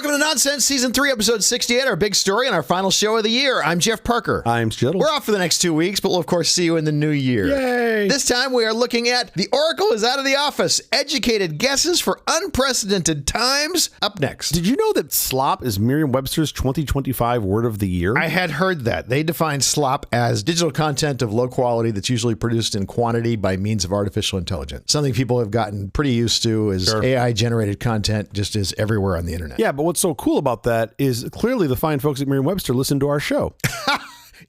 Welcome to Nonsense, Season 3, Episode 68, our big story and our final show of the year. I'm Jeff Parker. I'm Skittle. We're off for the next 2 weeks, but we'll, of course, see you in the new year. Yay! This time we are looking at The Oracle is Out of the Office, Educated Guesses for Unprecedented Times. Up next. Did you know that slop is Merriam-Webster's 2025 word of the year? I had heard that. They define slop as digital content of low quality that's usually produced in quantity by means of artificial intelligence. Something people have gotten pretty used to is AI-generated content just is everywhere on the internet. Yeah, but what's so cool about that is clearly the fine folks at Merriam-Webster listen to our show.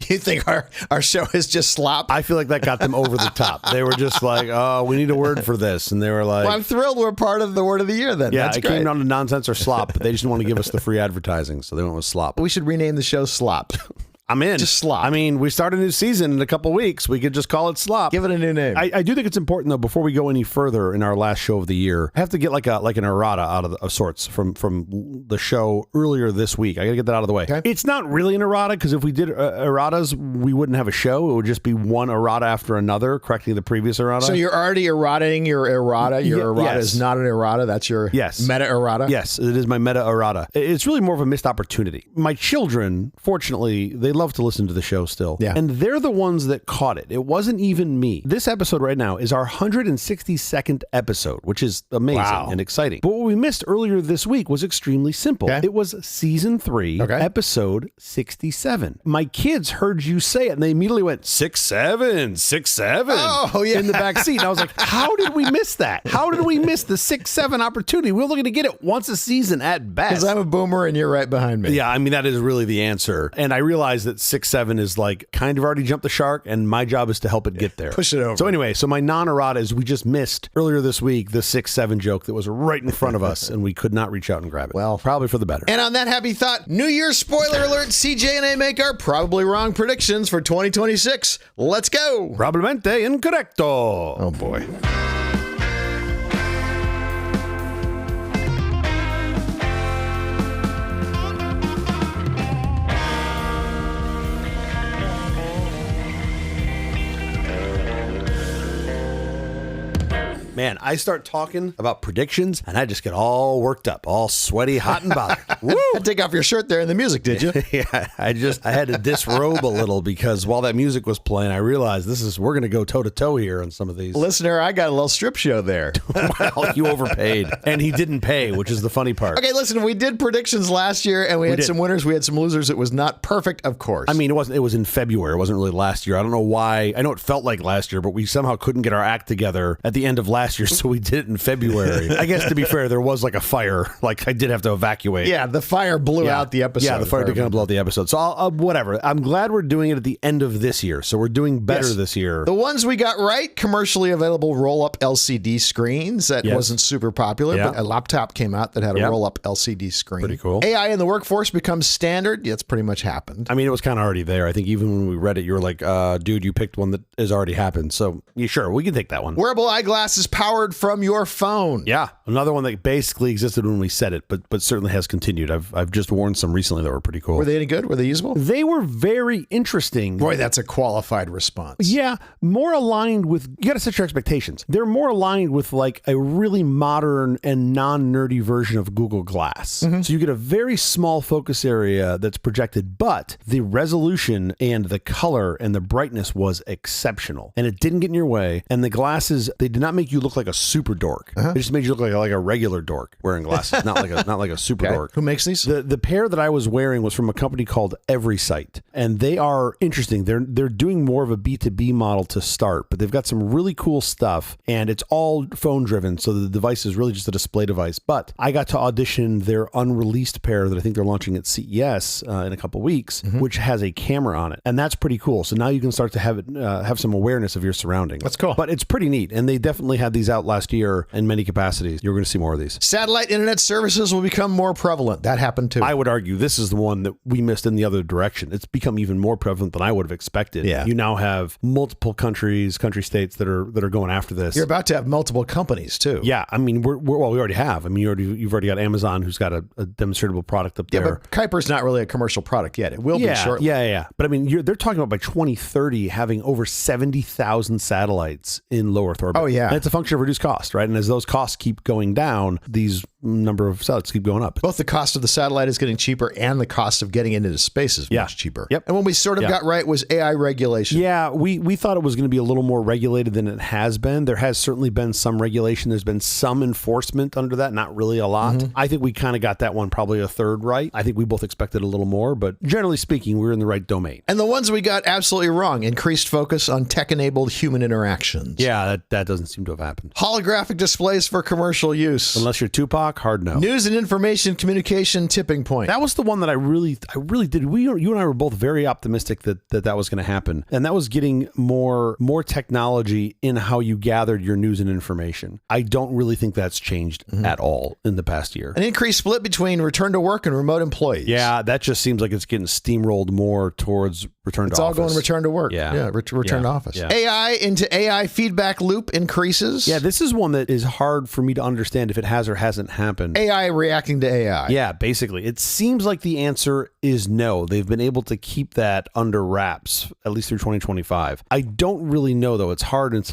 You think our show is just slop? I feel like that got them over the top. They were just like, oh, we need a word for this. And they were like... Well, I'm thrilled we're part of the word of the year then. Yeah, That's it great. came down to nonsense or slop, but they just didn't want to give us the free advertising, so they went with slop. We should rename the show Slop. I'm in. Just slop. I mean, we start a new season in a couple weeks. We could just call it slop. Give it a new name. I do think it's important, though, before we go any further in our last show of the year, I have to get like an errata out of sorts from the show earlier this week. I got to get that out of the way. Okay. It's not really an errata, because if we did erratas, we wouldn't have a show. It would just be one errata after another, correcting the previous errata. So you're already errataing your errata. Your errata is not an errata. That's your meta errata. Yes, it is my meta errata. It's really more of a missed opportunity. My children, fortunately, they love to listen to the show still. Yeah. And they're the ones that caught it. It wasn't even me. This episode right now is our 162nd episode, which is amazing and exciting. But what we missed earlier this week was extremely simple. Okay. It was season 3, episode 67. My kids heard you say it and they immediately went 67, 67 in the back seat. And I was like, how did we miss that? How did we miss the 6-7 opportunity? We're looking to get it once a season at best. Because I'm a boomer and you're right behind me. Yeah, I mean, that is really the answer. And I realized that 6-7 is like kind of already jumped the shark, and my job is to help it get there. Push it over. So anyway, my non-errata is we just missed earlier this week the 6-7 joke that was right in front of us, and we could not reach out and grab it. Well, probably for the better. And on that happy thought, New Year's spoiler alert, CJ and I make our probably wrong predictions for 2026. Let's go. Probablemente incorrecto. Oh boy. Man, I start talking about predictions, and I just get all worked up, all sweaty, hot, and bothered. Woo! Take off your shirt there in the music, did you? Yeah, I had to disrobe a little, because while that music was playing, I realized we're going to go toe-to-toe here on some of these. Listener, I got a little strip show there. Well, you overpaid, and he didn't pay, which is the funny part. Okay, listen, we did predictions last year, and we had some winners, we had some losers. It was not perfect, of course. I mean, it was in February. It wasn't really last year. I don't know why. I know it felt like last year, but we somehow couldn't get our act together at the end of last year, so we did it in February. I guess, to be fair, there was like a fire. Like, I did have to evacuate. Yeah, the fire blew out the episode. Yeah, the fire did kind of blow out the episode. So whatever. I'm glad we're doing it at the end of this year. So we're doing better this year. The ones we got right, commercially available roll-up LCD screens. That wasn't super popular, but a laptop came out that had a roll-up LCD screen. Pretty cool. AI in the workforce becomes standard. That's pretty much happened. I mean, it was kind of already there. I think even when we read it, you were like, dude, you picked one that has already happened. So yeah, sure, we can take that one. Wearable eyeglasses powered from your phone. Yeah, another one that basically existed when we said it, but certainly has continued. I've just worn some recently that were pretty cool. Were they any good? Were they usable? They were very interesting. Boy, that's a qualified response. Yeah, more aligned with, you got to set your expectations. They're more aligned with like a really modern and non-nerdy version of Google Glass. Mm-hmm. So you get a very small focus area that's projected, but the resolution and the color and the brightness was exceptional. And it didn't get in your way. And the glasses, they did not make you look like a super dork. It just made you look like a regular dork wearing glasses, not like a super dork. Who makes these? The pair that I was wearing was from a company called EverySight, and they are interesting. They're doing more of a B2B model to start, but they've got some really cool stuff, and it's all phone driven, so the device is really just a display device. But I got to audition their unreleased pair that I think they're launching at CES in a couple weeks, which has a camera on it, and that's pretty cool. So now you can start to have some awareness of your surroundings. That's cool. But it's pretty neat, and they definitely had these out last year in many capacities. You're going to see more of these. Satellite internet services will become more prevalent. That happened too. I would argue this is the one that we missed in the other direction. It's become even more prevalent than I would have expected. Yeah. You now have multiple country states that are going after this. You're about to have multiple companies too. Yeah, I mean, we already have. I mean, you've already got Amazon, who's got a demonstratable product up there. Yeah, but Kuiper's not really a commercial product yet. It will be shortly. Yeah. But I mean, they're talking about by 2030 having over 70,000 satellites in low Earth orbit. Oh yeah, and it's a function of reduced cost, right? And as those costs keep going down, these number of satellites keep going up. Both the cost of the satellite is getting cheaper and the cost of getting into space is much cheaper. Yep. And what we sort of got right was AI regulation. Yeah, we thought it was going to be a little more regulated than it has been. There has certainly been some regulation. There's been some enforcement under that, not really a lot. I think we kind of got that one probably a third right. I think we both expected a little more, but generally speaking, we're in the right domain. And the ones we got absolutely wrong: increased focus on tech-enabled human interactions. Yeah, that doesn't seem to have happened. Holographic displays for commercial use. Unless you're Tupac, hard no. News and information communication tipping point. That was the one that I really did. You and I were both very optimistic that was going to happen. And that was getting more technology in how you gathered your news and information. I don't really think that's changed at all in the past year. An increased split between return to work and remote employees. Yeah, that just seems like it's getting steamrolled more towards return to office. It's all going return to work. Yeah. Return to office. Yeah. AI into AI feedback loop increases. Yeah, this is one that is hard for me to understand if it has or hasn't happened. AI reacting to AI. Yeah, basically. It seems like the answer is no. They've been able to keep that under wraps, at least through 2025. I don't really know, though. It's hard it's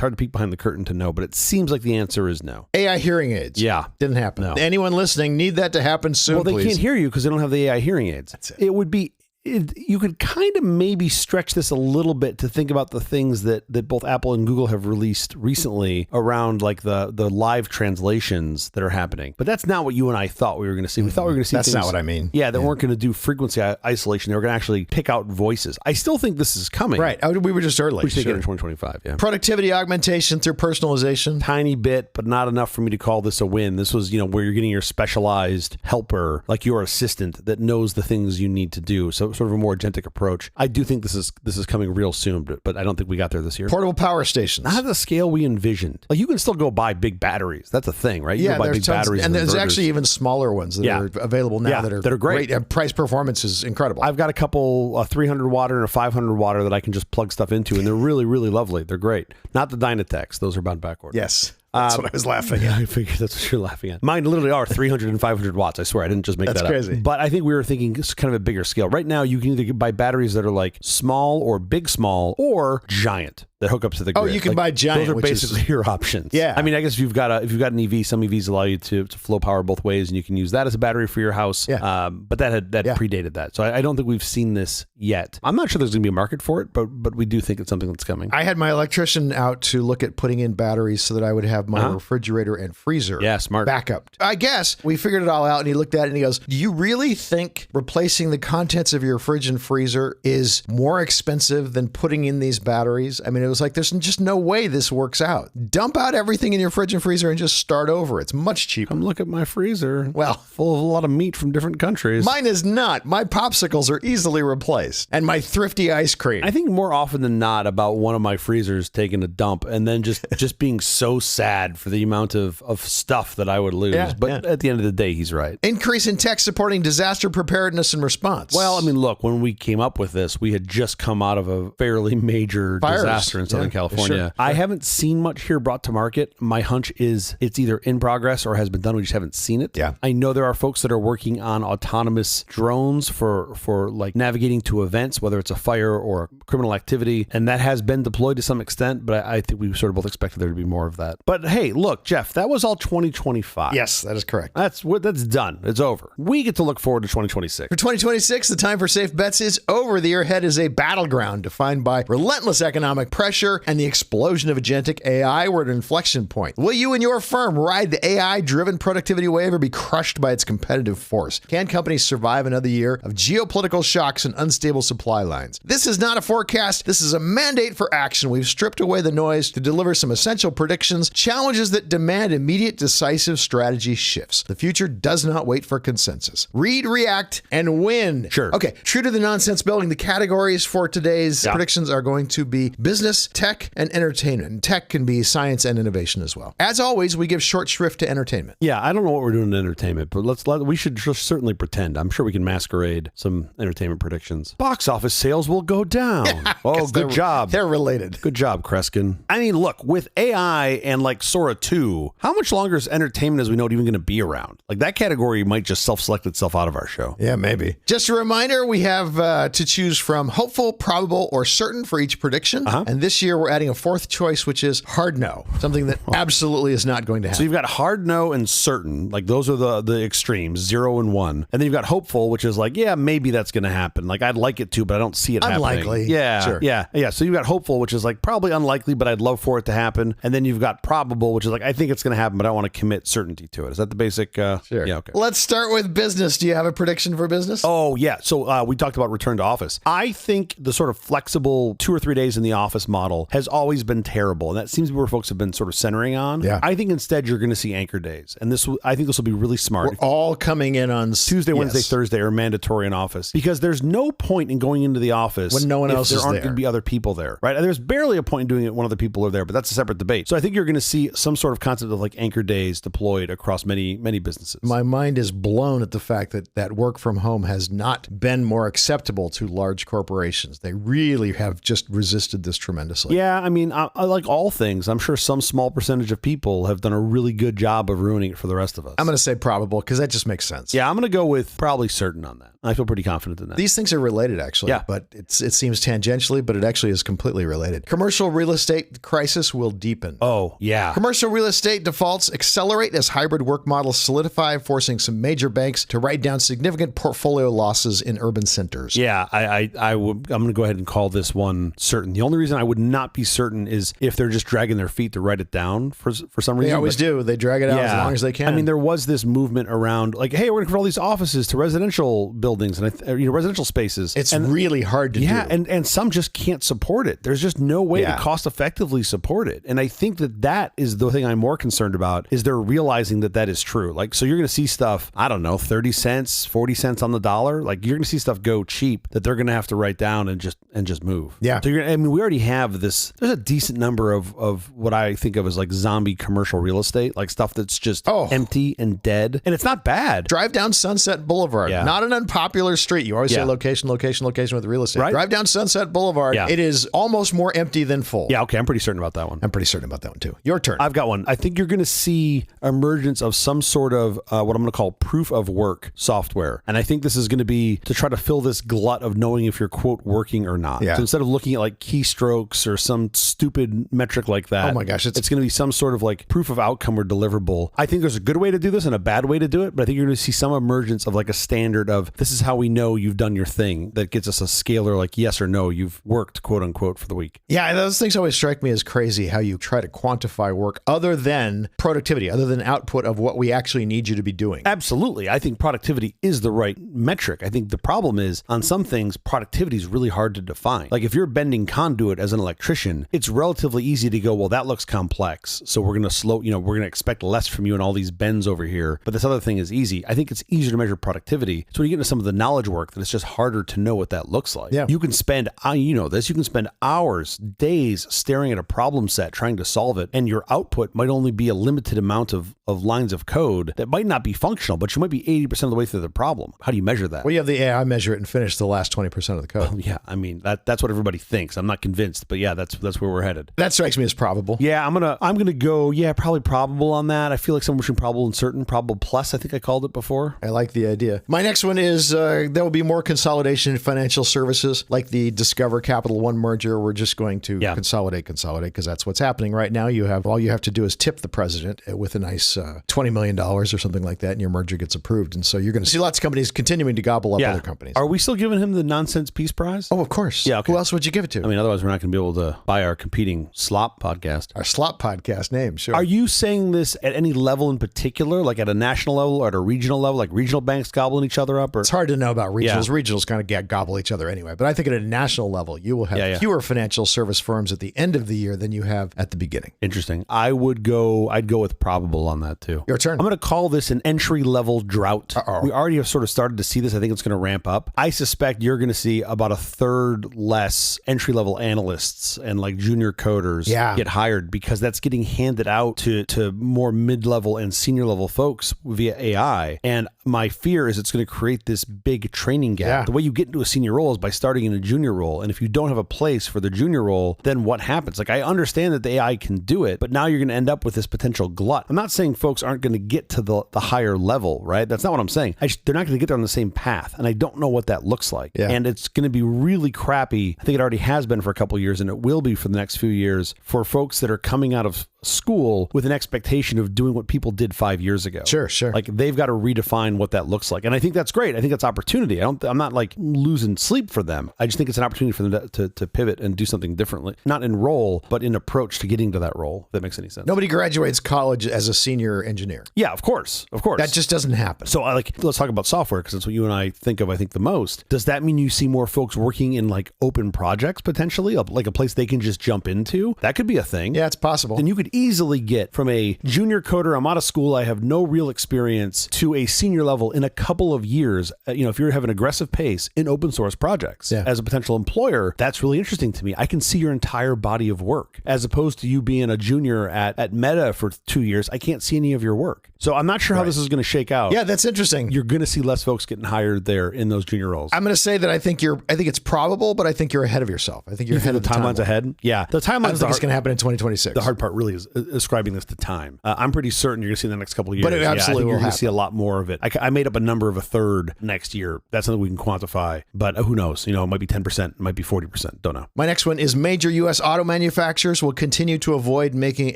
hard to peek behind the curtain to know, but it seems like the answer is no. AI hearing aids. Yeah. Didn't happen. No. Anyone listening, need that to happen soon, Well, they please. can't hear you because they don't have the AI hearing aids. That's it. It would be... you could kind of maybe stretch this a little bit to think about the things that both Apple and Google have released recently around like the live translations that are happening. But that's not what you and I thought we were going to see. We thought we were going to see That's things, not what I mean. Yeah, that weren't going to do frequency isolation. They were going to actually pick out voices. I still think this is coming. Right. We were just early. We should get in 2025, yeah. Productivity augmentation through personalization. Tiny bit, but not enough for me to call this a win. This was, where you're getting your specialized helper, like your assistant that knows the things you need to do. So sort of a more agentic approach. I do think this is coming real soon, but I don't think we got there this year. Portable power stations. Not at the scale we envisioned. Like you can still go buy big batteries. That's a thing, right? You Yeah, can buy there's big tons, batteries and there's inverters. actually even smaller ones that are available now that are great. Price performance is incredible. I've got a couple, a 300 watt and a 500 watt that I can just plug stuff into, and they're really, really lovely. They're great. Not the Dynatechs. Those are bound backward. Yes. That's what I was laughing Yeah, at. I figured that's what you're laughing at. Mine literally are 300 and 500 watts. I swear, I didn't just make that up. That's crazy. But I think we were thinking it's kind of a bigger scale. Right now, you can either buy batteries that are like small or big small or giant that hook up to the grid. Oh, you can buy giant. Those are which basically your options. Yeah. I mean, I guess if you've got an EV, some EVs allow you to flow power both ways, and you can use that as a battery for your house. Yeah. But that predated that. So I don't think we've seen this yet. I'm not sure there's going to be a market for it, but we do think it's something that's coming. I had my electrician out to look at putting in batteries so that I would have my refrigerator and freezer smart backup. I guess we figured it all out, and he looked at it and he goes, "Do you really think replacing the contents of your fridge and freezer is more expensive than putting in these batteries?" I mean, it was like, there's just no way this works out. Dump out everything in your fridge and freezer and just start over. It's much cheaper. Come look at my freezer. Well, full of a lot of meat from different countries. Mine is not. My popsicles are easily replaced. And my thrifty ice cream. I think more often than not about one of my freezers taking a dump and then just being so sad for the amount of stuff that I would lose. But at the end of the day, he's right. Increase in tech supporting disaster preparedness and response. Well, I mean, look, when we came up with this, we had just come out of a fairly major disaster in Southern California. Sure. I haven't seen much here brought to market. My hunch is it's either in progress or has been done. We just haven't seen it. Yeah. I know there are folks that are working on autonomous drones for like navigating to events, whether it's a fire or a criminal activity, and that has been deployed to some extent, but I think we sort of both expected there to be more of that. But hey, look, Jeff, that was all 2025. Yes, that is correct. That's done. It's over. We get to look forward to 2026. For 2026, the time for safe bets is over. The year ahead is a battleground defined by relentless economic pressure and the explosion of agentic AI. We're at an inflection point. Will you and your firm ride the AI-driven productivity wave or be crushed by its competitive force? Can companies survive another year of geopolitical shocks and unstable supply lines? This is not a forecast. This is a mandate for action. We've stripped away the noise to deliver some essential predictions, challenges that demand immediate, decisive strategy shifts. The future does not wait for consensus. Read, react, and win. Sure. Okay, true to the nonsense building, the categories for today's predictions are going to be business, tech, and entertainment. And tech can be science and innovation as well. As always, we give short shrift to entertainment. Yeah, I don't know what we're doing in entertainment, but we should just certainly pretend. I'm sure we can masquerade some entertainment predictions. Box office sales will go down. Oh, good job. They're related. Good job, Kreskin. I mean, look, with AI and like like Sora 2, how much longer is entertainment as we know it even going to be around? Like that category might just self-select itself out of our show. Yeah, maybe. Just a reminder, we have to choose from hopeful, probable, or certain for each prediction. And this year we're adding a fourth choice, which is hard no, something that absolutely is not going to happen. So you've got hard no and certain, like those are the extremes, 0 and 1. And then you've got hopeful, which is like, yeah, maybe that's going to happen. Like I'd like it to, but I don't see it Unlikely. happening. Yeah, sure. Yeah. So you've got hopeful, which is like probably unlikely, but I'd love for it to happen. And then you've got probable, which is like, I think it's going to happen, but I don't want to commit certainty to it. Is that the basic? Sure. Yeah, okay. Let's start with business. Do you have a prediction for business? Oh, yeah. So we talked about return to office. I think the sort of flexible 2 or 3 days in the office model has always been terrible. And that seems to be where folks have been sort of centering on. Yeah. I think instead you're going to see anchor days. And I think this will be really smart. We're all coming in on Tuesday, Wednesday, Thursday are mandatory in office because there's no point in going into the office when no one else is there. There aren't going to be other people there, right? And there's barely a point in doing it when other people are there, but that's a separate debate. So I think you're going to see some sort of concept of like anchor days deployed across many, many businesses. My mind is blown at the fact that work from home has not been more acceptable to large corporations. They really have just resisted this tremendously. Yeah, I mean, I like all things. I'm sure some small percentage of people have done a really good job of ruining it for the rest of us. I'm going to say probable because that just makes sense. Yeah, I'm going to go with probably certain on that. I feel pretty confident in that. These things are related, actually. Yeah. But it seems tangentially, but it actually is completely related. Commercial real estate crisis will deepen. Oh, yeah. Commercial real estate defaults accelerate as hybrid work models solidify, forcing some major banks to write down significant portfolio losses in urban centers. Yeah, I'm going to go ahead and call this one certain. The only reason I would not be certain is if they're just dragging their feet to write it down for some reason. They always do. They drag it out as long as they can. I mean, there was this movement around like, hey, we're going to convert all these offices to residential buildings and residential spaces. It's really hard to do. Yeah, and some just can't support it. There's just no way to cost effectively support it. And I think that is the thing I'm more concerned about is they're realizing that is true. Like, so you're going to see stuff, I don't know, 30 cents, 40 cents on the dollar. Like you're going to see stuff go cheap that they're going to have to write down and just move. Yeah. So we already have this, there's a decent number of what I think of as like zombie commercial real estate, like stuff that's just empty and dead. And it's not bad. Drive down Sunset Boulevard. Yeah. Not an unpopular street. You always say location with real estate. Right? Drive down Sunset Boulevard. Yeah. It is almost more empty than full. Yeah, okay. I'm pretty certain about that one. I'm pretty certain about that one too. Your turn. I've got one. I think you're going to see emergence of some sort of what I'm going to call proof of work software. And I think this is going to be to try to fill this glut of knowing if you're, quote, working or not. Yeah. So instead of looking at like keystrokes or some stupid metric like that, oh my gosh, it's going to be some sort of like proof of outcome or deliverable. I think there's a good way to do this and a bad way to do it, but I think you're going to see some emergence of like a standard of this is how we know you've done your thing that gets us a scalar like yes or no, you've worked, quote unquote, for the week. Yeah, those things always strike me as crazy how you try to quantify work other than productivity, other than output of what we actually need you to be doing. Absolutely. I think productivity is the right metric. I think the problem is on some things, productivity is really hard to define. Like if you're bending conduit as an electrician, it's relatively easy to go, well, that looks complex. So we're going to we're going to expect less from you in all these bends over here. But this other thing is easy. I think it's easier to measure productivity. So when you get into some of the knowledge work, that it's just harder to know what that looks like. Yeah. You can spend, you can spend hours, days staring at a problem set, trying to solve it. And your output might only be a limited amount of lines of code that might not be functional, but you might be 80% of the way through the problem. How do you measure that? Well, you have the AI measure it and finish the last 20% of the code. Yeah, I mean that's what everybody thinks. I'm not convinced, but yeah, that's where we're headed. That strikes me as probable. Yeah, I'm gonna go. Yeah, probably probable on that. I feel like somewhere between probable and certain. Probable plus, I think I called it before. I like the idea. My next one is there will be more consolidation in financial services, like the Discover Capital One merger. We're just going to consolidate because that's what's happening right now. All you have to do is tip the president with a nice $20 million or something like that, and your merger gets approved. And so you're going to see lots of companies continuing to gobble up other companies. Are we still giving him the Nonsense Peace Prize? Oh, of course. Yeah. Okay. Who else would you give it to? I mean, otherwise we're not going to be able to buy our competing slop podcast. Our slop podcast name, sure. Are you saying this at any level in particular, like at a national level or at a regional level, like regional banks gobbling each other up? Or? It's hard to know about regionals. Yeah. Regionals kind of gobble each other anyway. But I think at a national level, you will have fewer financial service firms at the end of the year than you have at the beginning. Interesting. I'd go with probable on that too. Your turn. I'm going to call this an entry-level drought. Uh-oh. We already have sort of started to see this. I think it's going to ramp up. I suspect you're going to see about a third less entry-level analysts and like junior coders get hired because that's getting handed out to more mid-level and senior-level folks via AI. And my fear is it's going to create this big training gap. Yeah. The way you get into a senior role is by starting in a junior role. And if you don't have a place for the junior role, then what happens? Like I understand that the AI can do it, but now you're going to end up with this potential glut. I'm not saying folks aren't going to get to the higher level, right? That's not what I'm saying. They're not going to get there on the same path, and I don't know what that looks like. Yeah. And it's going to be really crappy. I think it already has been for a couple of years, and it will be for the next few years for folks that are coming out of school with an expectation of doing what people did 5 years ago. Sure. Like they've got to redefine what that looks like. And I think that's great. I think that's opportunity. I'm not like losing sleep for them. I just think it's an opportunity for them to pivot and do something differently. Not in role, but in approach to getting to that role, if that makes any sense. Nobody graduates college as a senior engineer. Yeah, of course. That just doesn't happen. So let's talk about software, because that's what you and I think the most. Does that mean you see more folks working in like open projects potentially, like a place they can just jump into? That could be a thing. Yeah, it's possible. And you could easily get from a junior coder, I'm out of school, I have no real experience, to a senior level in a couple of years. If you have an aggressive pace in open source projects, as a potential employer, that's really interesting to me. I can see your entire body of work, as opposed to you being a junior at Meta for 2 years. I can't see any of your work. So I'm not sure how this is going to shake out. Yeah, that's interesting. You're going to see less folks getting hired there in those junior roles. I'm going to say that I think it's probable, but I think you're ahead of yourself. I think you're ahead of the timeline's ahead. Yeah, the timeline. I don't think it's going to happen in 2026. The hard part really is ascribing this to time. I'm pretty certain you're going to see in the next couple of years. But it absolutely will you're going happen. to see a lot more of it. I made up a number of a third next year. That's something we can quantify. But who knows? It might be 10%, it might be 40%. Don't know. My next one is major U.S. auto manufacturers will continue to avoid making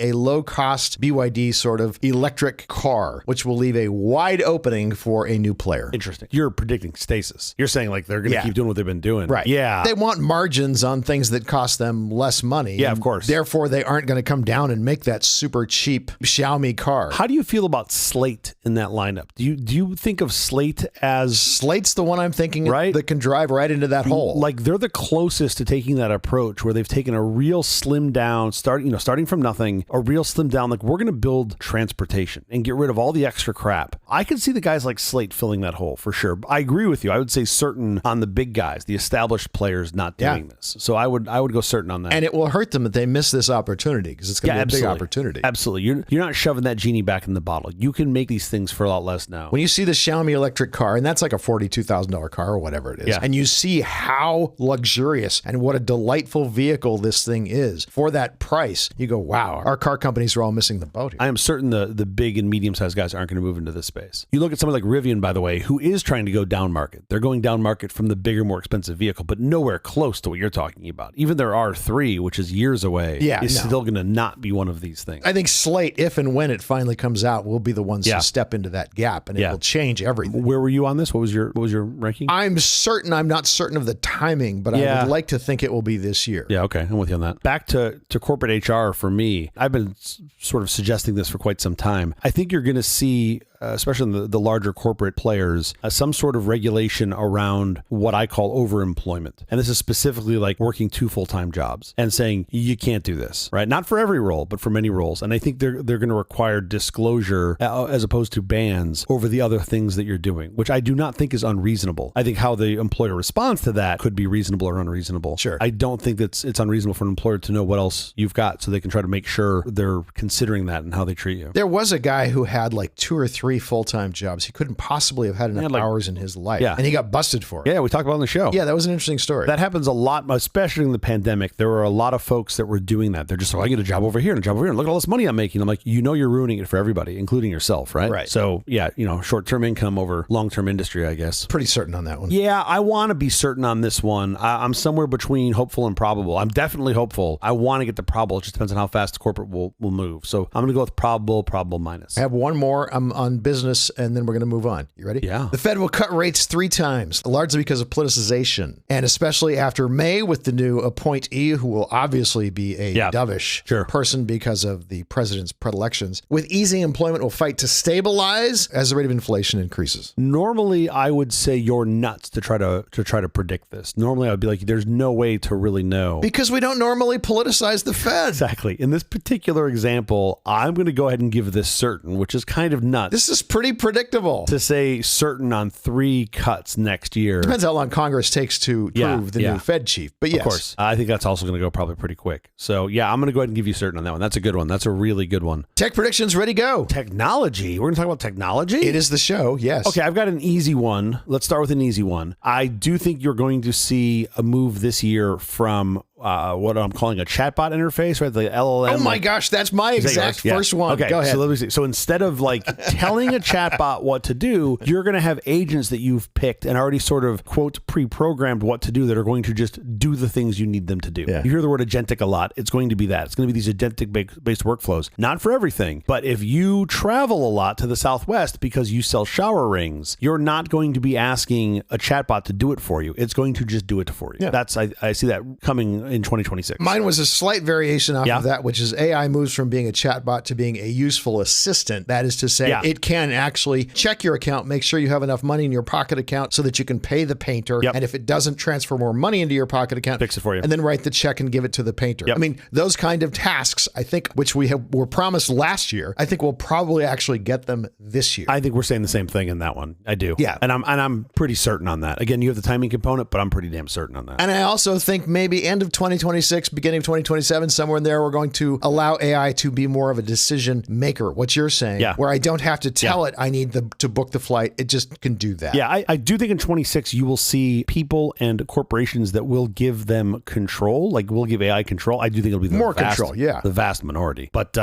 a low-cost BYD sort of electric car, which will leave a wide opening for a new player. Interesting. You're predicting stasis. You're saying like they're going to keep doing what they've been doing. Right. Yeah. They want margins on things that cost them less money. Yeah, of course. Therefore, they aren't going to come down and make that super cheap Xiaomi car. How do you feel about Slate in that lineup? Do you think of Slate as... Slate's the one I'm thinking right? that can drive right into that hole. Like they're the closest to taking that approach where they've taken a real slim down, starting from nothing, a real slim down, like we're going to build transportation and get rid of all the extra crap. I can see the guys like Slate filling that hole for sure. I agree with you. I would say certain on the big guys, the established players not doing this. So I would go certain on that. And it will hurt them if they miss this opportunity, because it's going to be a big opportunity. Absolutely. You're not shoving that genie back in the bottle. You can make these things for a lot less now. When you see the Xiaomi electric car, and that's like a $42,000 car or whatever it is, and you see how luxurious and what a delightful vehicle this thing is for that price, you go, wow, our car companies are all missing the boat here. I am certain the big and medium-sized guys aren't going to move into this space. You look at someone like Rivian, by the way, who is trying to go down market. They're going down market from the bigger, more expensive vehicle, but nowhere close to what you're talking about. Even their R3, which is years away, is still going to not be one of these things. I think Slate, if and when it finally comes out, will be the ones to step into that gap, and it will change everything. Where were you on this? What was your ranking? I'm not certain of the timing, but I would like to think it will be this year. Yeah, okay. I'm with you on that. Back to corporate HR for me. I've been sort of suggesting this for quite some time. I think you're going to see, especially in the larger corporate players, some sort of regulation around what I call overemployment. And this is specifically like working 2 full-time jobs and saying, you can't do this, right? Not for every role, but for many roles. And I think they're going to require disclosure as opposed to bans over the other things that you're doing, which I do not think is unreasonable. I think how the employer responds to that could be reasonable or unreasonable. Sure. I don't think it's unreasonable for an employer to know what else you've got so they can try to make sure they're considering that and how they treat you. There was a guy who had like 2 or 3 full-time jobs. He couldn't possibly have had enough hours in his life. Yeah. And he got busted for it. Yeah, we talked about it on the show. Yeah, that was an interesting story. That happens a lot, especially in the pandemic. There were a lot of folks that were doing that. They're just like, I get a job over here and a job over here, and look at all this money I'm making. I'm like, you're ruining it for everybody, including yourself, right? Right. So yeah, short-term income over long-term industry, I guess. Pretty certain on that one. Yeah, I want to be certain on this one. I'm somewhere between hopeful and probable. I'm definitely hopeful. I want to get the probable. It just depends on how fast the corporate will move. So I'm going to go with probable minus. I have one more on business, and then we're going to move on. You ready? Yeah. The Fed will cut rates 3 times, largely because of politicization, and especially after May with the new appointee, who will obviously be a dovish person because of the president's predilections. With easing, employment will fight to stabilize as the rate of inflation increases. Normally, I would say you're nuts to try to predict this. Normally, I would be like, there's no way to really know. Because we don't normally politicize the Fed. Exactly. In this particular example, I'm going to go ahead and give this certain, which is kind of nuts. This is pretty predictable. To say certain on 3 cuts next year. Depends how long Congress takes to prove the new Fed chief. But yes. Of course. I think that's also going to go probably pretty quick. So yeah, I'm going to go ahead and give you certain on that one. That's a good one. That's a really good one. Tech predictions, ready, go. Technology. We're going to talk about technology? It is the show, yes. Okay, I've got an easy one. Let's start with an easy one. I do think you're going to see a move this year from what I'm calling a chatbot interface, right? The LLM. Oh my gosh, that's my exact first one. Okay, go ahead. So let me see. So instead of like telling a chatbot what to do, you're going to have agents that you've picked and already sort of, quote, pre-programmed what to do that are going to just do the things you need them to do. Yeah. You hear the word agentic a lot. It's going to be that. It's going to be these agentic-based workflows. Not for everything, but if you travel a lot to the Southwest because you sell shower rings, you're not going to be asking a chatbot to do it for you. It's going to just do it for you. Yeah. I see that coming in 2026. Mine was a slight variation off of that, which is AI moves from being a chatbot to being a useful assistant. That is to say, it can actually check your account, make sure you have enough money in your pocket account so that you can pay the painter. And if it doesn't transfer more money into your pocket account, fix it for you. And then write the check and give it to the painter. I mean, those kind of tasks, I think, which were promised last year, I think we'll probably actually get them this year. I think we're saying the same thing in that one. I do. Yeah. And I'm pretty certain on that. Again, you have the timing component, but I'm pretty damn certain on that. And I also think maybe end of 2026, beginning of 2027, somewhere in there, we're going to allow AI to be more of a decision maker. What you're saying, where I don't have to tell it I need to book the flight. It just can do that. Yeah, I do think in 26 you will see people and corporations that will give them control, like will give AI control. I do think it'll be the vast minority. But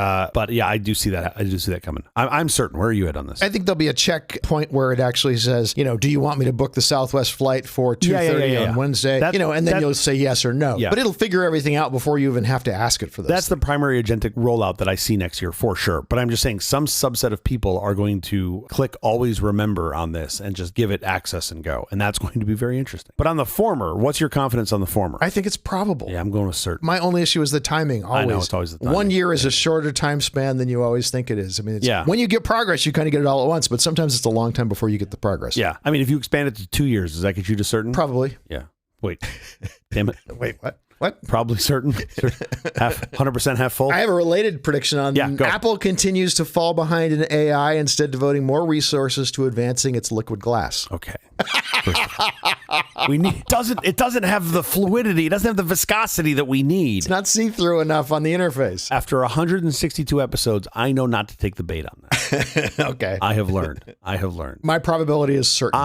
yeah, I do see that. I do see that coming. I'm certain. Where are you at on this? I think there'll be a checkpoint where it actually says, do you want me to book the Southwest flight for 2:30 on Wednesday? And then you'll say yes or no. But it'll figure everything out before you even have to ask it for those. That's the primary agentic rollout that I see next year for sure. But I'm just saying some subset of people are going to click always remember on this and just give it access and go. And that's going to be very interesting. But on the former, what's your confidence on the former? I think it's probable. Yeah, I'm going with certain. My only issue is the timing. Always. I know, it's always the timing. 1 year is a shorter time span than you always think it is. I mean, when you get progress, you kind of get it all at once, but sometimes it's a long time before you get the progress. Yeah. I mean, if you expand it to 2 years, does that get you to certain? Probably. Yeah. Wait. Damn it. Wait, what? What? Probably certain. 100% half full. I have a related prediction on Apple continues to fall behind in AI, instead devoting more resources to advancing its liquid glass. Okay. It doesn't have the fluidity. It doesn't have the viscosity that we need. It's not see-through enough on the interface. After 162 episodes, I know not to take the bait on that. Okay. I have learned. My probability is certain.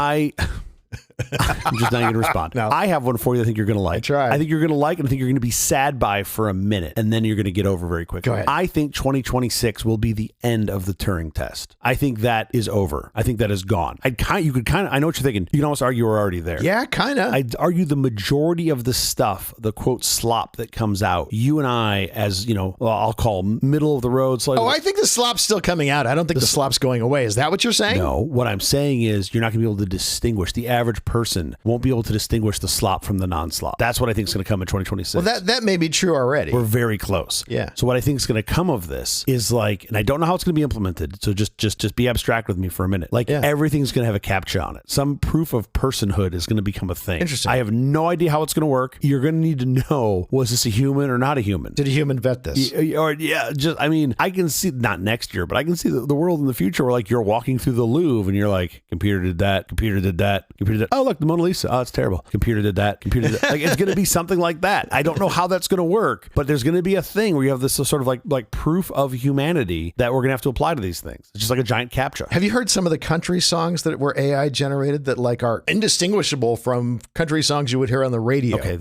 I'm just not going to respond. No. I have one for you I think you're going to like. I think you're going to like, and I think you're going to be sad by for a minute, and then you're going to get over very quickly. Go ahead. I think 2026 will be the end of the Turing test. I think that is over. I think that is gone. I know what you're thinking. You can almost argue we're already there. Yeah, kind of. I'd argue the majority of the stuff, the quote slop that comes out, you and I, as I'll call middle of the road. I think the slop's still coming out. I don't think the slop's going away. Is that what you're saying? No. What I'm saying is you're not going to be able to distinguish. The average person won't be able to distinguish the slop from the non-slop. That's what I think is going to come in 2026. Well, that may be true already. We're very close. Yeah. So what I think is going to come of this is and I don't know how it's going to be implemented. So just be abstract with me for a minute. Everything's going to have a CAPTCHA on it. Some proof of personhood is going to become a thing. Interesting. I have no idea how it's going to work. You're going to need to know, was this a human or not a human? Did a human vet this? I can see, not next year, but I can see the world in the future where you're walking through the Louvre and you're like, computer did that, computer did that, computer did that. Oh, look, the Mona Lisa. Oh, it's terrible. Computer did that. Computer did that. It's going to be something like that. I don't know how that's going to work, but there's going to be a thing where you have this sort of like proof of humanity that we're going to have to apply to these things. It's just like a giant CAPTCHA. Have you heard some of the country songs that were AI generated that are indistinguishable from country songs you would hear on the radio? Okay,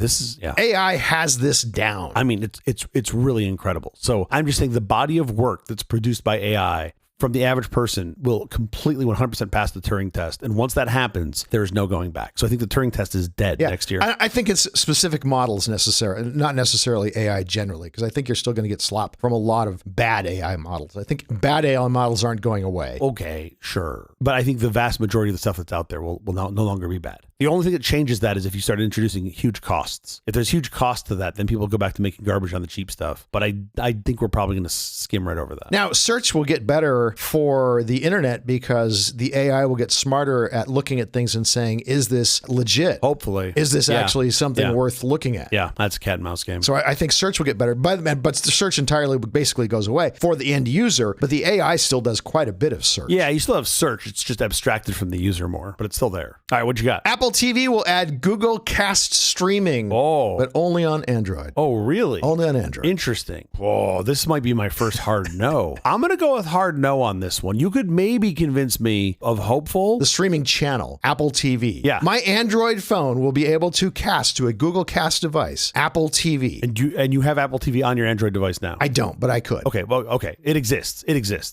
AI has this down. I mean, it's really incredible. So I'm just saying the body of work that's produced by AI from the average person will completely 100% pass the Turing test. And once that happens, there is no going back. So I think the Turing test is dead next year. I think it's specific models not necessarily AI generally, because I think you're still going to get slop from a lot of bad AI models. I think bad AI models aren't going away. Okay, sure. But I think the vast majority of the stuff that's out there will no longer be bad. The only thing that changes that is if you start introducing huge costs. If there's huge cost to that, then people go back to making garbage on the cheap stuff. But I think we're probably going to skim right over that. Now, search will get better for the internet because the AI will get smarter at looking at things and saying, is this legit? Hopefully. Is this actually something worth looking at? Yeah, that's a cat and mouse game. So I think search will get better. But the search entirely basically goes away for the end user, but the AI still does quite a bit of search. Yeah, you still have search. It's just abstracted from the user more, but it's still there. All right, what you got? Apple Apple TV will add Google Cast streaming, but only on Android. Oh, really? Only on Android. Interesting. Oh, this might be my first hard no. I'm going to go with hard no on this one. You could maybe convince me of hopeful. The streaming channel, Apple TV. Yeah. My Android phone will be able to cast to a Google Cast device, Apple TV. And you have Apple TV on your Android device now? I don't, but I could. Okay, well, okay. It exists.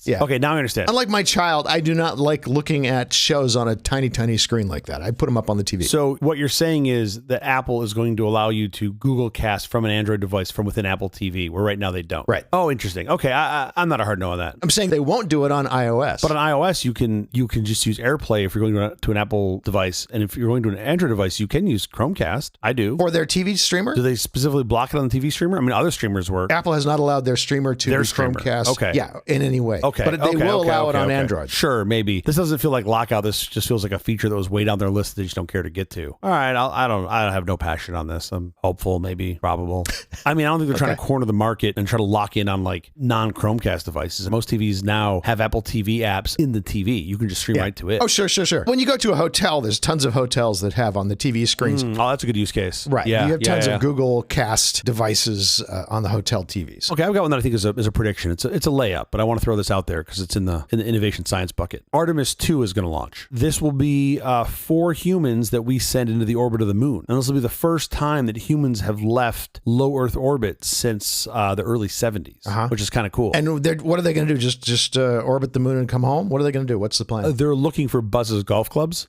Yeah. Okay, now I understand. Unlike my child, I do not like looking at shows on a tiny, tiny screen like that. I put them up on the TV. So what you're saying is that Apple is going to allow you to Google Cast from an Android device from within Apple TV, where right now they don't. Right. Oh, interesting. Okay, I'm not a hard no on that. I'm saying they won't do it on iOS. But on iOS, you can just use AirPlay if you're going to an Apple device, and if you're going to an Android device, you can use Chromecast. I do. For their TV streamer? Do they specifically block it on the TV streamer? I mean, other streamers work. Apple has not allowed their streamer to be Chromecast. Okay. Yeah, in any way. Okay. But they will allow it on Android. Sure, maybe. This doesn't feel like lockout. This just feels like a feature that was way down their list that they just don't care to get to. All right, I don't have no passion on this. I'm hopeful, maybe probable. I mean, I don't think they're trying to corner the market and try to lock in on like non-Chromecast devices. Most TVs now have Apple TV apps in the TV. You can just stream right to it. Oh, sure. When you go to a hotel, there's tons of hotels that have on the TV screens. Oh, that's a good use case. Right. Yeah. You have tons of Google Cast devices on the hotel TVs. Okay, I've got one that I think is a prediction. It's a layup, but I want to throw this out there because it's in the innovation science bucket. Artemis 2 is going to launch. This will be 4 humans that we send into the orbit of the moon. And this will be the first time that humans have left low Earth orbit since the early 70s, which is kind of cool. And what are they going to do? Just orbit the moon and come home? What are they going to do? What's the plan? They're looking for Buzz's golf clubs.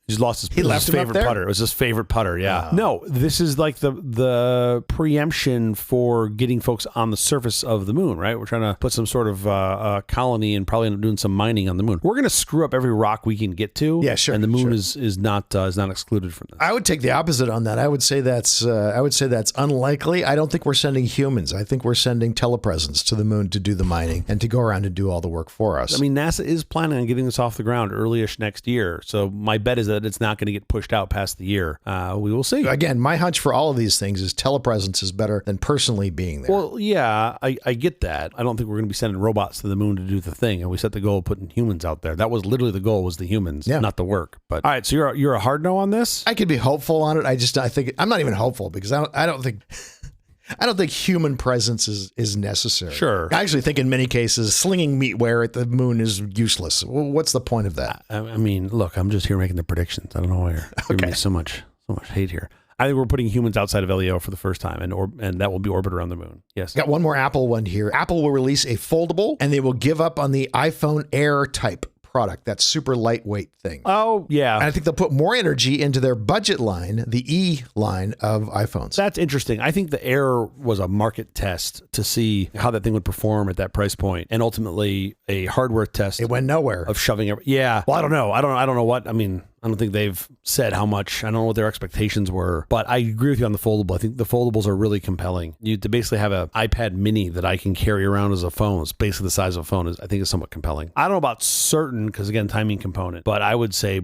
He's lost his favorite putter. It was his favorite putter. Yeah. No, this is like the preemption for getting folks on the surface of the moon, right? We're trying to put some sort of colony and probably end up doing some mining on the moon. We're going to screw up every rock we can get to. Yeah, sure. And the moon is not excluded from this. I would take the opposite on that. I would say that's unlikely. I don't think we're sending humans. I think we're sending telepresence to the moon to do the mining and to go around and do all the work for us. I mean, NASA is planning on getting this off the ground early-ish next year. So my bet is that it's not going to get pushed out past the year. We will see. Again, my hunch for all of these things is telepresence is better than personally being there. Well, yeah, I get that. I don't think we're going to be sending robots to the moon to do the thing. And we set the goal of putting humans out there. That was literally the goal, was the humans, not the work. But all right, so you're a hard no on this? I could be hopeful on it. I think I'm not even hopeful because I don't think human presence is necessary. Sure. I actually think in many cases, slinging meatware at the moon is useless. Well, what's the point of that? I mean, look, I'm just here making the predictions. I don't know why you're giving me so much hate here. I think we're putting humans outside of LEO for the first time, and that will be orbit around the moon. Yes. Got one more Apple one here. Apple will release a foldable, and they will give up on the iPhone Air type product, that super lightweight thing. Oh, yeah. And I think they'll put more energy into their budget line, the E line of iPhones. That's interesting. I think the Air was a market test to see how that thing would perform at that price point, and ultimately a hardware test. It went nowhere. Of shoving it. Yeah. Well, I don't know. I don't know what. I mean, I don't think they've said how much. I don't know what their expectations were, but I agree with you on the foldable. I think the foldables are really compelling. You to basically have an iPad mini that I can carry around as a phone. It's basically the size of a phone. I think is somewhat compelling. I don't know about certain, because again, timing component, but I would say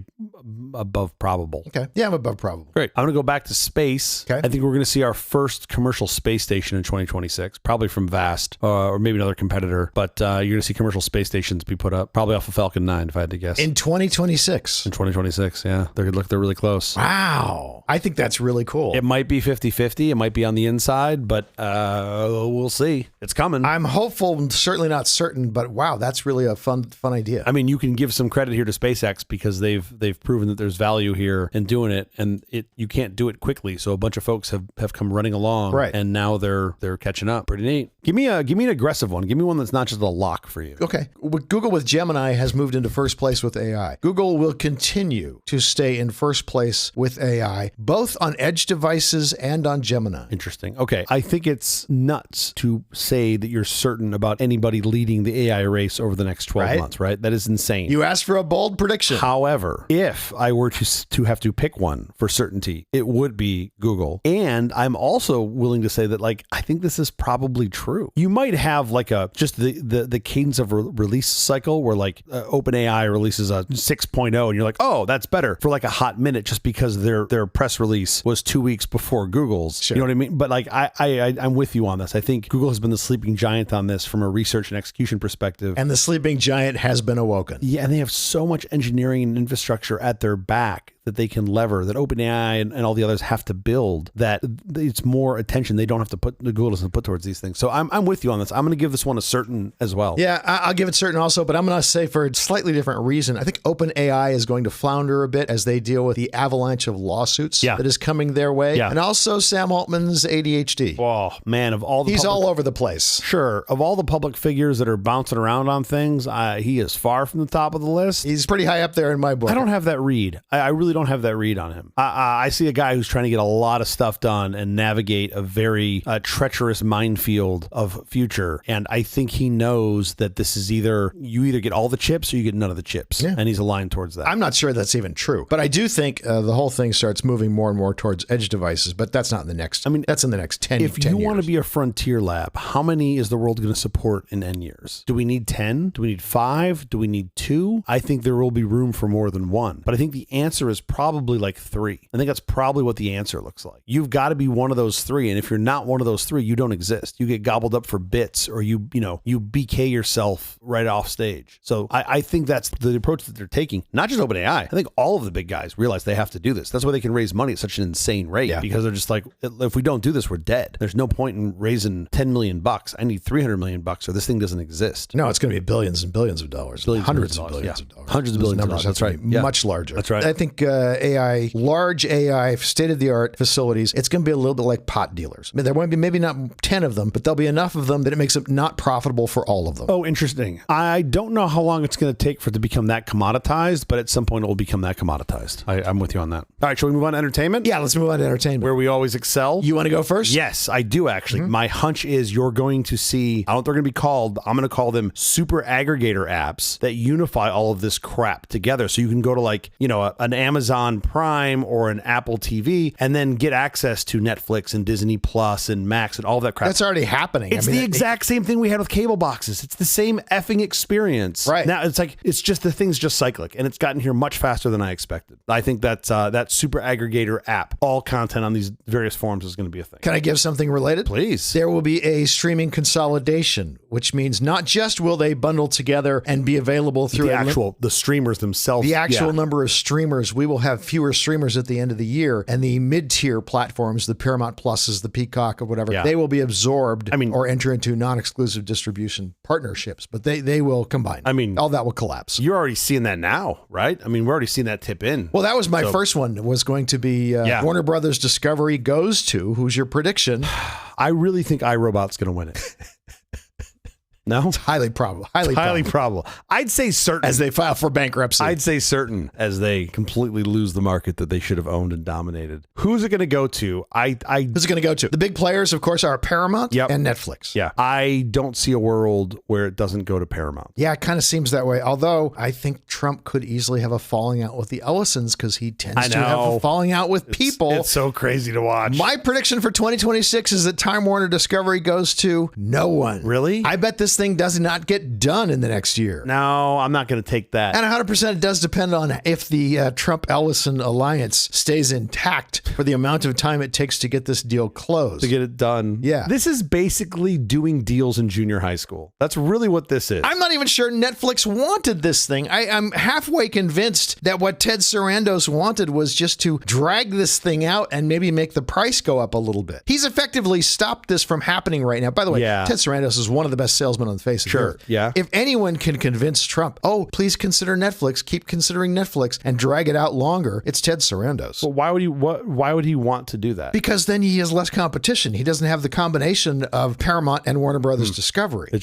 above probable. Okay. Yeah, I'm above probable. Great. I'm going to go back to space. Okay. I think we're going to see our first commercial space station in 2026, probably from Vast or maybe another competitor, but you're going to see commercial space stations be put up, probably off of Falcon 9, if I had to guess. In 2026. In 2026. Yeah, they're really close. Wow. I think that's really cool. It might be 50-50. It might be on the inside, but we'll see. It's coming. I'm hopeful, certainly not certain, but wow, that's really a fun idea. I mean, you can give some credit here to SpaceX because they've proven that there's value here in doing it, and you can't do it quickly. So a bunch of folks have come running along, right? And now they're catching up. Pretty neat. Give me an aggressive one. Give me one that's not just a lock for you. Okay. Google with Gemini has moved into first place with AI. Google will continue to stay in first place with AI, both on edge devices and on Gemini. Interesting. Okay. I think it's nuts to say that you're certain about anybody leading the AI race over the next 12 months, right? That is insane. You asked for a bold prediction. However, if I were to have to pick one for certainty, it would be Google. And I'm also willing to say that, like, I think this is probably true. You might have like just the cadence of release cycle where like OpenAI releases a 6.0 and you're like, oh, that's better for like a hot minute just because their press release was 2 weeks before Google's. Sure. You know what I mean? But like I'm with you on this. I think Google has been the sleeping giant on this from a research and execution perspective. And the sleeping giant has been awoken. Yeah, and they have so much engineering and infrastructure at their back that they can lever, that OpenAI and all the others have to build, that it's more attention they don't have to put, the Google doesn't put towards these things. So I'm with you on this. I'm going to give this one a certain as well. Yeah, I'll give it certain also, but I'm going to say for a slightly different reason. I think OpenAI is going to flounder a bit as they deal with the avalanche of lawsuits that is coming their way. Yeah. And also Sam Altman's ADHD. Oh, man, of all the He's all over the place. Sure. Of all the public figures that are bouncing around on things, he is far from the top of the list. He's pretty high up there in my book. I don't have that read. I really don't have that read on him. I see a guy who's trying to get a lot of stuff done and navigate a very treacherous minefield of future. And I think he knows that this is you either get all the chips or you get none of the chips. Yeah. And he's aligned towards that. I'm not sure that's even true. But I do think the whole thing starts moving more and more towards edge devices. But that's not in the next. I mean, that's in the next 10 years. If you want to be a frontier lab, how many is the world going to support in N years? Do we need 10? Do we need 5? Do we need 2? I think there will be room for more than 1. But I think the answer is probably like 3. I think that's probably what the answer looks like. You've got to be one of those 3. And if you're not one of those 3, you don't exist. You get gobbled up for bits, or you BK yourself right off stage. So I think that's the approach that they're taking. Not just OpenAI. I think all of the big guys realize they have to do this. That's why they can raise money at such an insane rate, because they're just like, if we don't do this, we're dead. There's no point in raising $10 million. I need $300 million or this thing doesn't exist. No, it's going to be billions and billions of dollars. Hundreds of billions of dollars. Hundreds of billions of dollars. That's right. Much larger. That's right. I think large AI, state-of-the-art facilities, it's going to be a little bit like pot dealers. I mean, there won't be maybe not 10 of them, but there'll be enough of them that it makes it not profitable for all of them. Oh, interesting. I don't know how long it's going to take for it to become that commoditized, but at some point it will become that commoditized. I'm with you on that. All right, shall we move on to entertainment? Yeah, let's move on to entertainment. Where we always excel. You want to go first? Yes, I do actually. My hunch is you're going to see, I don't know what they're going to be called. I'm going to call them super aggregator apps that unify all of this crap together. So you can go to like, an Amazon Prime or an Apple TV and then get access to Netflix and Disney Plus and Max and all of that crap. That's already happening. It's the exact same thing we had with cable boxes. It's the same effing experience. Right. Now it's just the thing's just cyclic, and it's gotten here much faster than I expected. I think that super aggregator app, all content on these various forms is going to be a thing. Can I give something related? Please. There will be a streaming consolidation, which means not just will they bundle together and be available through the streamers themselves. The actual number of streamers, we will have fewer streamers at the end of the year, and the mid-tier platforms, the Paramount Pluses, the Peacock or whatever, they will be absorbed or enter into non-exclusive distribution partnerships, but they will combine. All that will collapse. You're already seeing that now, right? We're already seeing that tip in. Well, that was my first one, was going to be Warner Brothers Discovery goes to. Who's your prediction? I really think iRobot's going to win it. No? It's highly probable. Highly probable. I'd say certain. As they file for bankruptcy. I'd say certain as they completely lose the market that they should have owned and dominated. Who's it going to go to? Who's it going to go to? The big players, of course, are Paramount and Netflix. Yeah. I don't see a world where it doesn't go to Paramount. Yeah, it kind of seems that way. Although I think Trump could easily have a falling out with the Ellisons because he tends to have a falling out with people. It's so crazy to watch. My prediction for 2026 is that Time Warner Discovery goes to no one. Really? I bet this thing does not get done in the next year. No, I'm not going to take that. And 100% it does depend on if the Trump-Ellison alliance stays intact for the amount of time it takes to get this deal closed. To get it done. Yeah. This is basically doing deals in junior high school. That's really what this is. I'm not even sure Netflix wanted this thing. I'm halfway convinced that what Ted Sarandos wanted was just to drag this thing out and maybe make the price go up a little bit. He's effectively stopped this from happening right now. By the way, Ted Sarandos is one of the best salesmen on the face of the earth. Yeah. If anyone can convince Trump, please consider Netflix, keep considering Netflix, and drag it out longer, it's Ted Sarandos. Well, why would he want to do that? Because then he has less competition. He doesn't have the combination of Paramount and Warner Brothers Discovery. It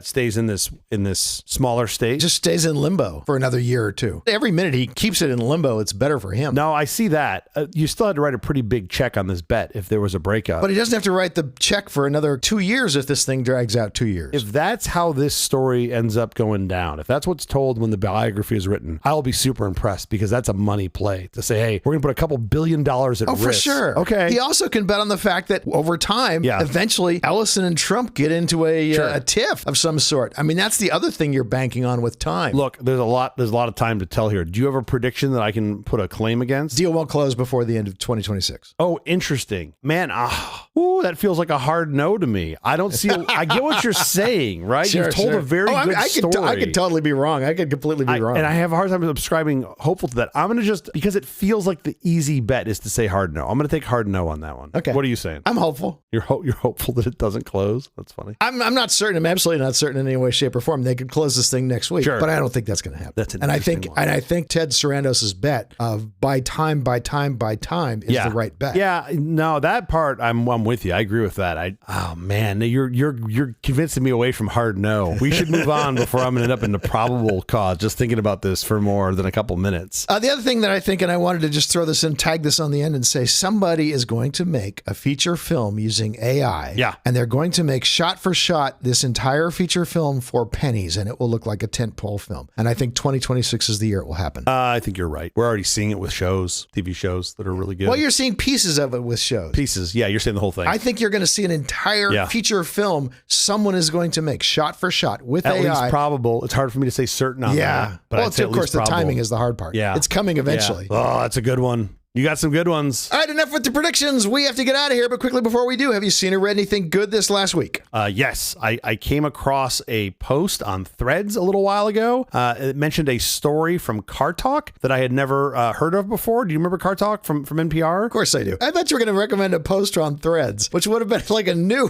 stays in this smaller state. It just stays in limbo for another year or two. Every minute he keeps it in limbo, it's better for him. No, I see that. You still had to write a pretty big check on this bet if there was a breakup. But he doesn't have to write the check for another 2 years if this thing drags out 2 years. If that's how this story ends up going down, if that's what's told when the biography is written, I'll be super impressed because that's a money play to say, hey, we're going to put a couple $2 billion at risk. Oh, for sure. Okay. He also can bet on the fact that over time, eventually Ellison and Trump get into a tiff of some sort. That's the other thing you're banking on with time. Look, there's a lot of time to tell here. Do you have a prediction that I can put a claim against? Deal won't close before the end of 2026. Oh, interesting. Man, that feels like a hard no to me. I don't see I get what you're saying, right? Sure, You've told a very good story. I could totally be wrong. I could completely be wrong. And I have a hard time subscribing hopeful to that. I'm going to just, because it feels like the easy bet is to say hard no. I'm going to take hard no on that one. Okay. What are you saying? I'm hopeful. You're hopeful that it doesn't close? That's funny. I'm not certain. I'm absolutely not certain in any way, shape, or form. They could close this thing next week, but I don't think that's going to happen. That's an and interesting one. I think Ted Sarandos's bet of by time is the right bet. Yeah, no, that part I'm with you. I agree with that. Oh man, you're convincing me away from hard no. We should move on before I'm going to end up in the probable cause. Just thinking about this for more than a couple minutes. The other thing that I think, and I wanted to just throw this in, tag this on the end and say, somebody is going to make a feature film using AI. Yeah. And they're going to make shot for shot this entire feature film for pennies, and it will look like a tentpole film. And I think 2026 is the year it will happen. I think you're right. We're already seeing it with shows, TV shows that are really good. Well, you're seeing pieces of it with shows. Pieces. Yeah, you're saying the whole thing. I think you're going to see an entire feature film someone is going to make shot for shot with AI. At least probable. It's hard for me to say certain on that. But well, of course, the timing is the hard part. Yeah. It's coming eventually. Yeah. Oh, that's a good one. You got some good ones. All right, enough with the predictions. We have to get out of here, but quickly before we do, have you seen or read anything good this last week? Yes. I came across a post on Threads a little while ago. It mentioned a story from Car Talk that I had never heard of before. Do you remember Car Talk from NPR? Of course I do. I thought you were going to recommend a post on Threads, which would have been like a new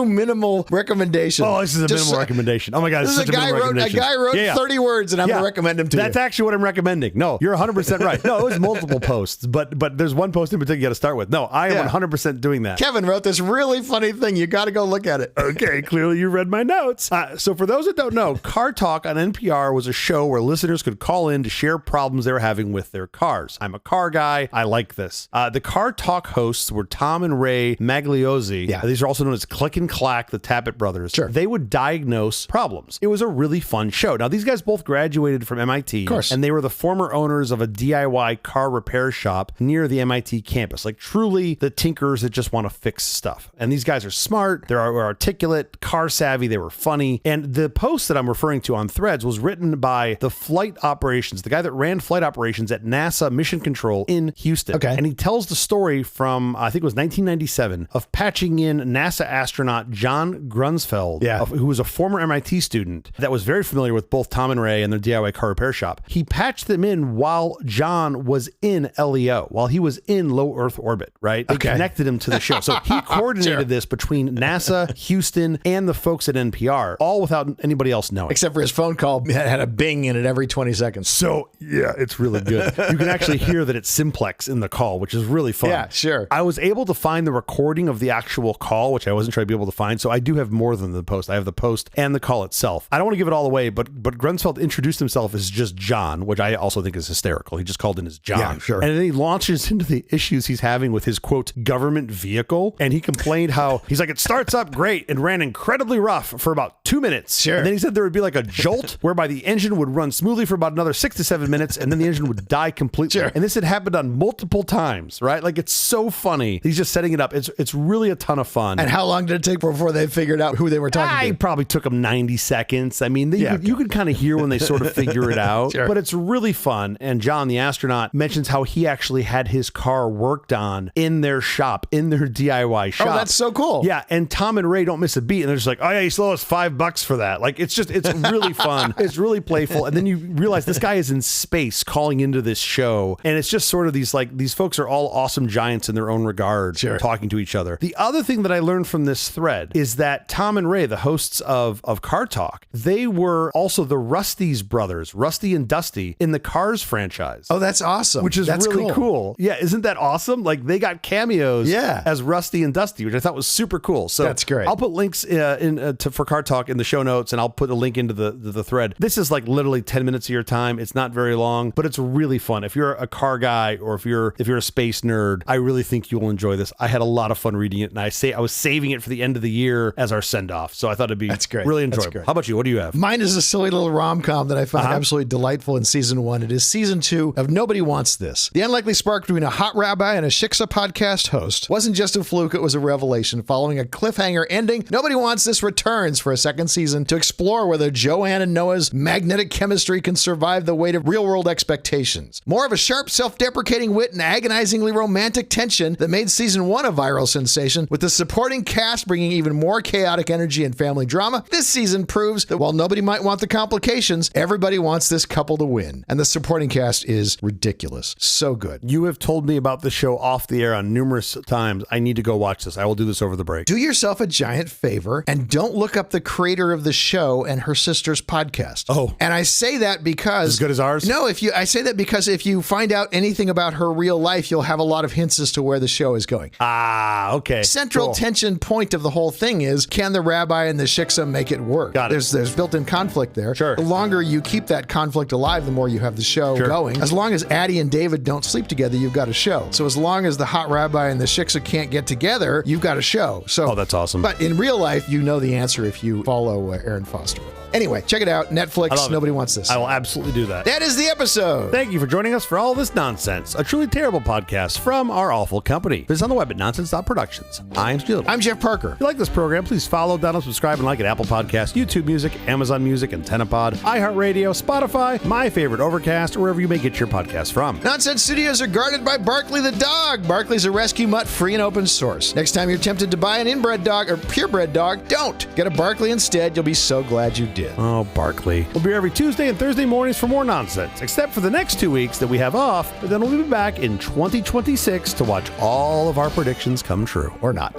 minimal recommendation. Oh, this is a minimal recommendation. Oh my God, it's such a minimal recommendation. A guy wrote 30 words, and I'm going to recommend him to you. That's actually what I'm recommending. No, you're 100% right. No, it was multiple posts, but there's one post in particular you got to start with. No, I am 100% doing that. Kevin wrote this really funny thing. You got to go look at it. Okay, clearly you read my notes. So for those that don't know, Car Talk on NPR was a show where listeners could call in to share problems they were having with their cars. I'm a car guy. I like this. The Car Talk hosts were Tom and Ray Magliozzi. Yeah. These are also known as Click and Clack, the Tappet brothers. Sure. They would diagnose problems. It was a really fun show. Now, these guys both graduated from MIT. Of course. And they were the former owners of a DIY car repair shop near the MIT campus. Like truly the tinkers that just want to fix stuff. And these guys are smart. They're articulate, car savvy. They were funny. And the post that I'm referring to on Threads was written by the flight operations, the guy that ran flight operations at NASA Mission Control in Houston. Okay. And he tells the story from, I think it was 1997, of patching in NASA astronaut John Grunsfeld, who was a former MIT student that was very familiar with both Tom and Ray and their DIY car repair shop. He patched them in while John was in LEO, while he was in low Earth orbit, right? They connected him to the show. So he coordinated this between NASA, Houston, and the folks at NPR, all without anybody else knowing. Except for his phone call had a bing in it every 20 seconds. So, yeah, it's really good. You can actually hear that it's simplex in the call, which is really fun. Yeah, sure. I was able to find the recording of the actual call, which I wasn't sure I'd be able to find. So I do have more than the post. I have the post and the call itself. I don't want to give it all away, but Grunsfeld introduced himself as just John, which I also think is hysterical. He just called in as John. Yeah, sure. And then he launches into the issues he's having with his, quote, government vehicle. And he complained how, he's like, it starts up great and ran incredibly rough for about 2 minutes. Sure. And then he said there would be like a jolt whereby the engine would run smoothly for about another 6 to 7 minutes, and then the engine would die completely. Sure. And this had happened on multiple times, right? Like, it's so funny. He's just setting it up. It's really a ton of fun. And how long did it take before they figured out who they were talking to? It probably took them 90 seconds. I mean, you could kind of hear when they sort of figure it out, Sure. but it's really fun. And John, the astronaut, mentions how he actually had his car worked on in their shop, in their DIY shop. Oh, that's so cool. Yeah. And Tom and Ray don't miss a beat. And they're just like, oh yeah, you still owe us $5 for that. Like, it's really fun. It's really playful. And then you realize this guy is in space calling into this show. And it's just sort of these folks are all awesome giants in their own regard, Sure. talking to each other. The other thing that I learned from this thread is that Tom and Ray, the hosts of Car Talk, they were also the Rusty's brothers, Rusty and Dusty, in the Cars franchise. Oh, that's awesome. Which is really cool. Yeah, isn't that awesome? Like, they got cameos as Rusty and Dusty, which I thought was super cool. So that's great. I'll put links for Car Talk in the show notes, and I'll put a link into the thread. This is like literally 10 minutes of your time. It's not very long, but it's really fun. If you're a car guy or if you're a space nerd, I really think you will enjoy this. I had a lot of fun reading it, and I was saving it for the end of the year as our send-off. So I thought it'd be really enjoyable. How about you? What do you have? Mine is a silly little rom-com that I found absolutely delightful in season 1. It is season 2 of Nobody Wants This. The unlikely spark between a hot rabbi and a Shiksa podcast host wasn't just a fluke, it was a revelation. Following a cliffhanger ending, Nobody Wants This returns for a second season to explore whether Joanne and Noah's magnetic chemistry can survive the weight of real-world expectations. More of a sharp, self-deprecating wit and agonizingly romantic tension that made season 1 a viral sensation, with the supporting cast cast, bringing even more chaotic energy and family drama. This season proves that while nobody might want the complications, everybody wants this couple to win. And the supporting cast is ridiculous. So good. You have told me about the show off the air on numerous times. I need to go watch this. I will do this over the break. Do yourself a giant favor and don't look up the creator of the show and her sister's podcast. Oh. And I say that because... As good as ours? No, I say that because if you find out anything about her real life, you'll have a lot of hints as to where the show is going. Ah, okay. Central tension point of the whole thing is, can the rabbi and the shiksa make it work? Got it. There's built-in conflict there. Sure. The longer you keep that conflict alive, the more you have the show going. As long as Addie and David don't sleep together, you've got a show. So as long as the hot rabbi and the shiksa can't get together, you've got a show. So, oh, that's awesome. But in real life, you know the answer if you follow Aaron Foster. Anyway, check it out. Netflix. Nobody wants this. I will absolutely do that. That is the episode. Thank you for joining us for all this nonsense. A truly terrible podcast from our awful company. Visit on the web at nonsense.productions. I'm Stu. I'm Jeff Parker. If you like this program, please follow, download, subscribe, and like at Apple Podcasts, YouTube Music, Amazon Music, AntennaPod, iHeartRadio, Spotify, my favorite Overcast, or wherever you may get your podcasts from. Nonsense Studios are guarded by Barkley the dog. Barkley's a rescue mutt, free and open source. Next time you're tempted to buy an inbred dog or purebred dog, don't. Get a Barkley instead. You'll be so glad you did. Oh, Barkley. We'll be here every Tuesday and Thursday mornings for more nonsense, except for the next 2 weeks that we have off, but then we'll be back in 2026 to watch all of our predictions come true. Or not.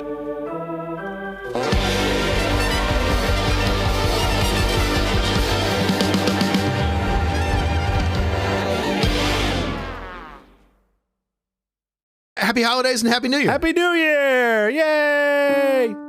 Happy holidays and Happy New Year. Happy New Year! Yay!